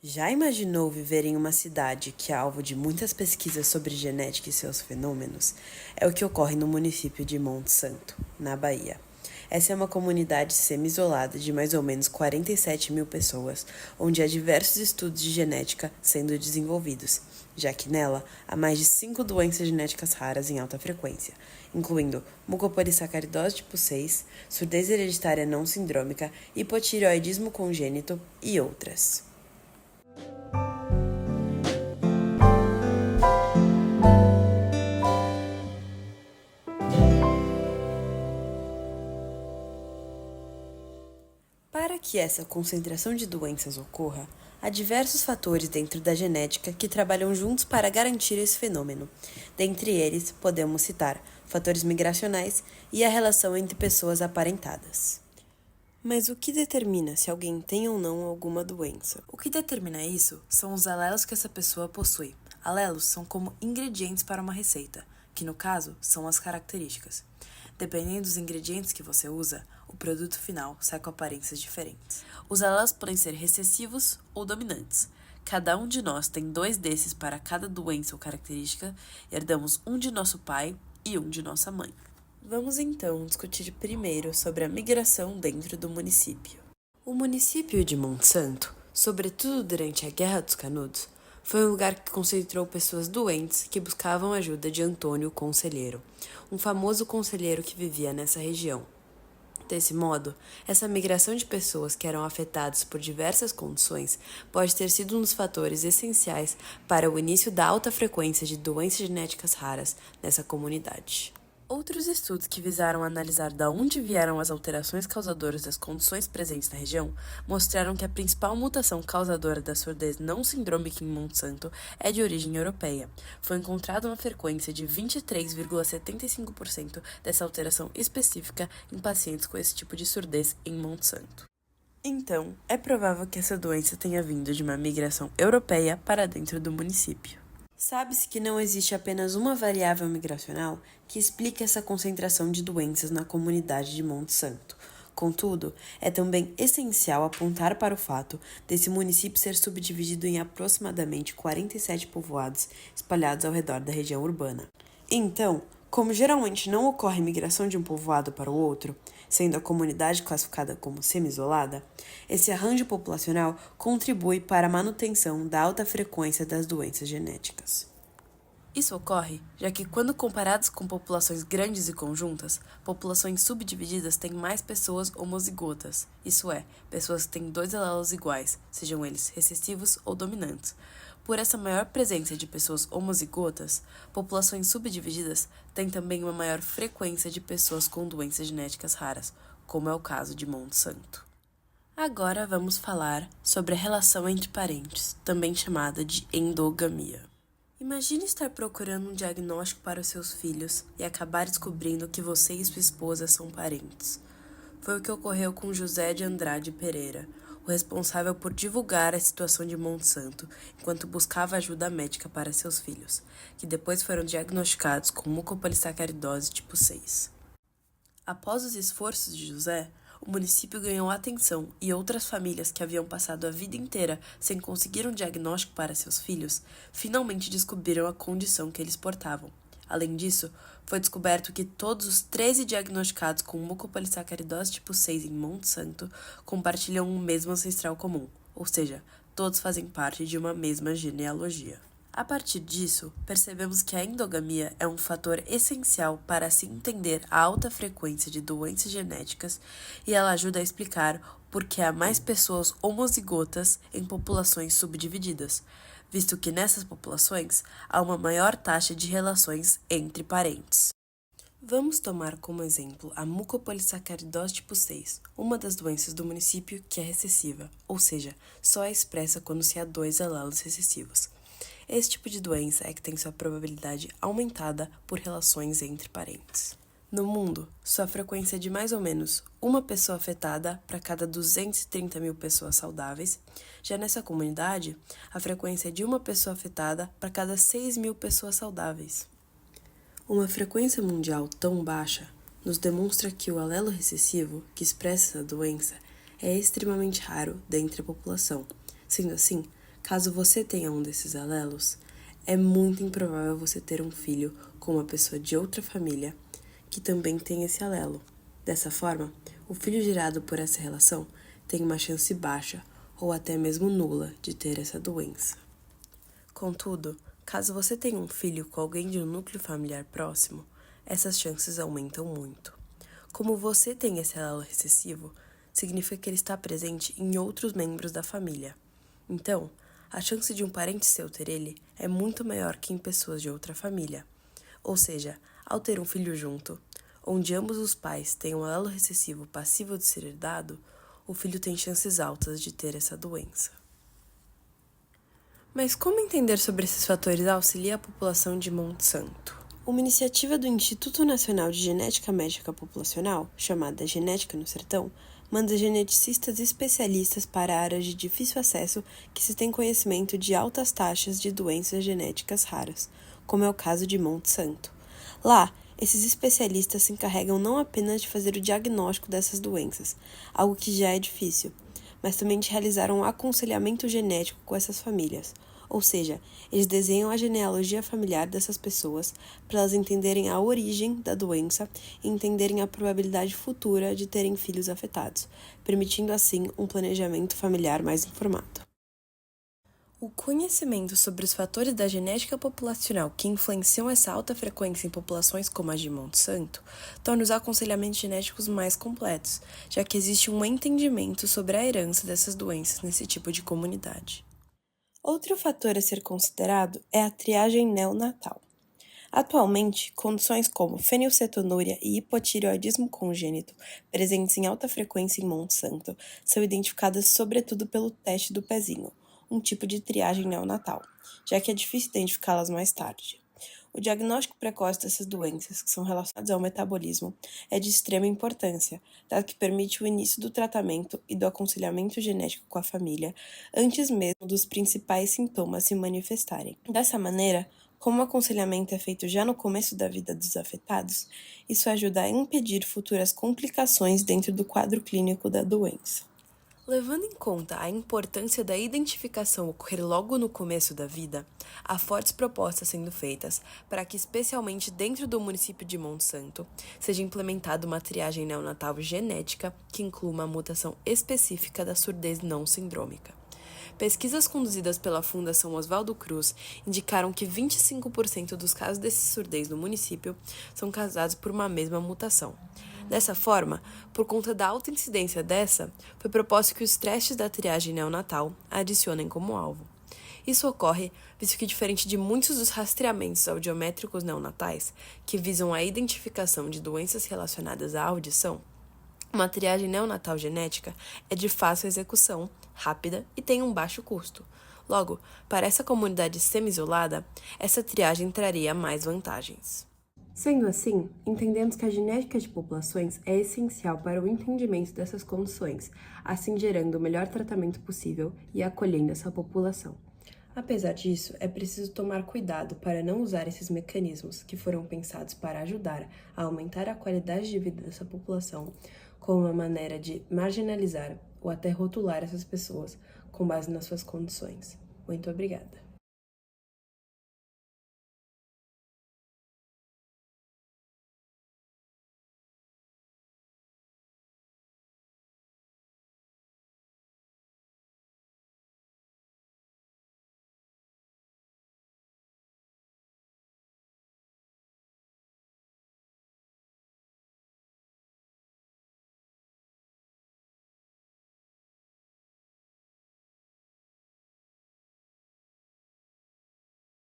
Já imaginou viver em uma cidade que é alvo de muitas pesquisas sobre genética e seus fenômenos? É o que ocorre no município de Monte Santo, na Bahia. Essa é uma comunidade semi-isolada de mais ou menos 47 mil pessoas, onde há diversos estudos de genética sendo desenvolvidos, já que nela há mais de 5 doenças genéticas raras em alta frequência, incluindo mucopolissacaridose tipo 6, surdez hereditária não sindrômica, hipotireoidismo congênito e outras. Para que essa concentração de doenças ocorra, há diversos fatores dentro da genética que trabalham juntos para garantir esse fenômeno. Dentre eles, podemos citar fatores migracionais e a relação entre pessoas aparentadas. Mas o que determina se alguém tem ou não alguma doença? O que determina isso são os alelos que essa pessoa possui. Alelos são como ingredientes para uma receita, que no caso são as características. Dependendo dos ingredientes que você usa, o produto final sai com aparências diferentes. Os alelos podem ser recessivos ou dominantes. Cada um de nós tem 2 desses para cada doença ou característica, herdamos um de nosso pai e um de nossa mãe. Vamos então discutir primeiro sobre a migração dentro do município. O município de Monte Santo, sobretudo durante a Guerra dos Canudos, foi um lugar que concentrou pessoas doentes que buscavam ajuda de Antônio Conselheiro, um famoso conselheiro que vivia nessa região. Desse modo, essa migração de pessoas que eram afetadas por diversas condições pode ter sido um dos fatores essenciais para o início da alta frequência de doenças genéticas raras nessa comunidade. Outros estudos que visaram analisar de onde vieram as alterações causadoras das condições presentes na região mostraram que a principal mutação causadora da surdez não sindrômica em Monte Santo é de origem europeia. Foi encontrada uma frequência de 23,75% dessa alteração específica em pacientes com esse tipo de surdez em Monte Santo. Então, é provável que essa doença tenha vindo de uma migração europeia para dentro do município. Sabe-se que não existe apenas uma variável migracional que explique essa concentração de doenças na comunidade de Monte Santo. Contudo, é também essencial apontar para o fato desse município ser subdividido em aproximadamente 47 povoados espalhados ao redor da região urbana. Então, como geralmente não ocorre migração de um povoado para o outro, sendo a comunidade classificada como semi-isolada, esse arranjo populacional contribui para a manutenção da alta frequência das doenças genéticas. Isso ocorre já que, quando comparados com populações grandes e conjuntas, populações subdivididas têm mais pessoas homozigotas, isso é, pessoas que têm 2 alelos iguais, sejam eles recessivos ou dominantes. Por essa maior presença de pessoas homozigotas, populações subdivididas têm também uma maior frequência de pessoas com doenças genéticas raras, como é o caso de Monte Santo. Agora vamos falar sobre a relação entre parentes, também chamada de endogamia. Imagine estar procurando um diagnóstico para os seus filhos e acabar descobrindo que você e sua esposa são parentes. Foi o que ocorreu com José de Andrade Pereira, o responsável por divulgar a situação de Monte Santo enquanto buscava ajuda médica para seus filhos, que depois foram diagnosticados com mucopolissacaridose tipo 6. Após os esforços de José, o município ganhou atenção e outras famílias que haviam passado a vida inteira sem conseguir um diagnóstico para seus filhos, finalmente descobriram a condição que eles portavam. Além disso, foi descoberto que todos os 13 diagnosticados com mucopolissacaridose tipo 6 em Monte Santo compartilham um mesmo ancestral comum, ou seja, todos fazem parte de uma mesma genealogia. A partir disso, percebemos que a endogamia é um fator essencial para se entender a alta frequência de doenças genéticas e ela ajuda a explicar por que há mais pessoas homozigotas em populações subdivididas, visto que nessas populações há uma maior taxa de relações entre parentes. Vamos tomar como exemplo a mucopolissacaridose tipo 6, uma das doenças do município que é recessiva, ou seja, só é expressa quando se há 2 alelos recessivos. Esse tipo de doença é que tem sua probabilidade aumentada por relações entre parentes. No mundo, sua frequência é de mais ou menos uma pessoa afetada para cada 230 mil pessoas saudáveis. Já nessa comunidade, a frequência é de uma pessoa afetada para cada 6 mil pessoas saudáveis. Uma frequência mundial tão baixa nos demonstra que o alelo recessivo, que expressa essa doença, é extremamente raro dentre a população. Sendo assim, Caso você tenha um desses alelos, é muito improvável você ter um filho com uma pessoa de outra família que também tem esse alelo. Dessa forma, o filho gerado por essa relação tem uma chance baixa ou até mesmo nula de ter essa doença. Contudo, caso você tenha um filho com alguém de um núcleo familiar próximo, essas chances aumentam muito. Como você tem esse alelo recessivo, significa que ele está presente em outros membros da família. Então, a chance de um parente seu ter ele é muito maior que em pessoas de outra família. Ou seja, ao ter um filho junto, onde ambos os pais têm um alelo recessivo passível de ser herdado, o filho tem chances altas de ter essa doença. Mas como entender sobre esses fatores auxilia a população de Monte Santo? Uma iniciativa do Instituto Nacional de Genética Médica Populacional, chamada Genética no Sertão, manda geneticistas especialistas para áreas de difícil acesso que se tem conhecimento de altas taxas de doenças genéticas raras, como é o caso de Monte Santo. Lá, esses especialistas se encarregam não apenas de fazer o diagnóstico dessas doenças, algo que já é difícil, mas também de realizar um aconselhamento genético com essas famílias. Ou seja, eles desenham a genealogia familiar dessas pessoas para elas entenderem a origem da doença e entenderem a probabilidade futura de terem filhos afetados, permitindo assim um planejamento familiar mais informado. O conhecimento sobre os fatores da genética populacional que influenciam essa alta frequência em populações como a de Monte Santo torna os aconselhamentos genéticos mais completos, já que existe um entendimento sobre a herança dessas doenças nesse tipo de comunidade. Outro fator a ser considerado é a triagem neonatal. Atualmente, condições como fenilcetonúria e hipotireoidismo congênito, presentes em alta frequência em Monte Santo, são identificadas sobretudo pelo teste do pezinho, um tipo de triagem neonatal, já que é difícil identificá-las mais tarde. O diagnóstico precoce dessas doenças, que são relacionadas ao metabolismo, é de extrema importância, dado que permite o início do tratamento e do aconselhamento genético com a família, antes mesmo dos principais sintomas se manifestarem. Dessa maneira, como o aconselhamento é feito já no começo da vida dos afetados, isso ajuda a impedir futuras complicações dentro do quadro clínico da doença. Levando em conta a importância da identificação ocorrer logo no começo da vida, há fortes propostas sendo feitas para que, especialmente dentro do município de Monte Santo, seja implementada uma triagem neonatal genética que inclua uma mutação específica da surdez não sindrômica. Pesquisas conduzidas pela Fundação Oswaldo Cruz indicaram que 25% dos casos desse surdez no município são causados por uma mesma mutação. Dessa forma, por conta da alta incidência dessa, foi proposto que os testes da triagem neonatal a adicionem como alvo. Isso ocorre visto que, diferente de muitos dos rastreamentos audiométricos neonatais, que visam a identificação de doenças relacionadas à audição, uma triagem neonatal genética é de fácil execução, rápida e tem um baixo custo. Logo, para essa comunidade semi-isolada, essa triagem traria mais vantagens. Sendo assim, entendemos que a genética de populações é essencial para o entendimento dessas condições, assim gerando o melhor tratamento possível e acolhendo essa população. Apesar disso, é preciso tomar cuidado para não usar esses mecanismos que foram pensados para ajudar a aumentar a qualidade de vida dessa população como uma maneira de marginalizar ou até rotular essas pessoas com base nas suas condições. Muito obrigada.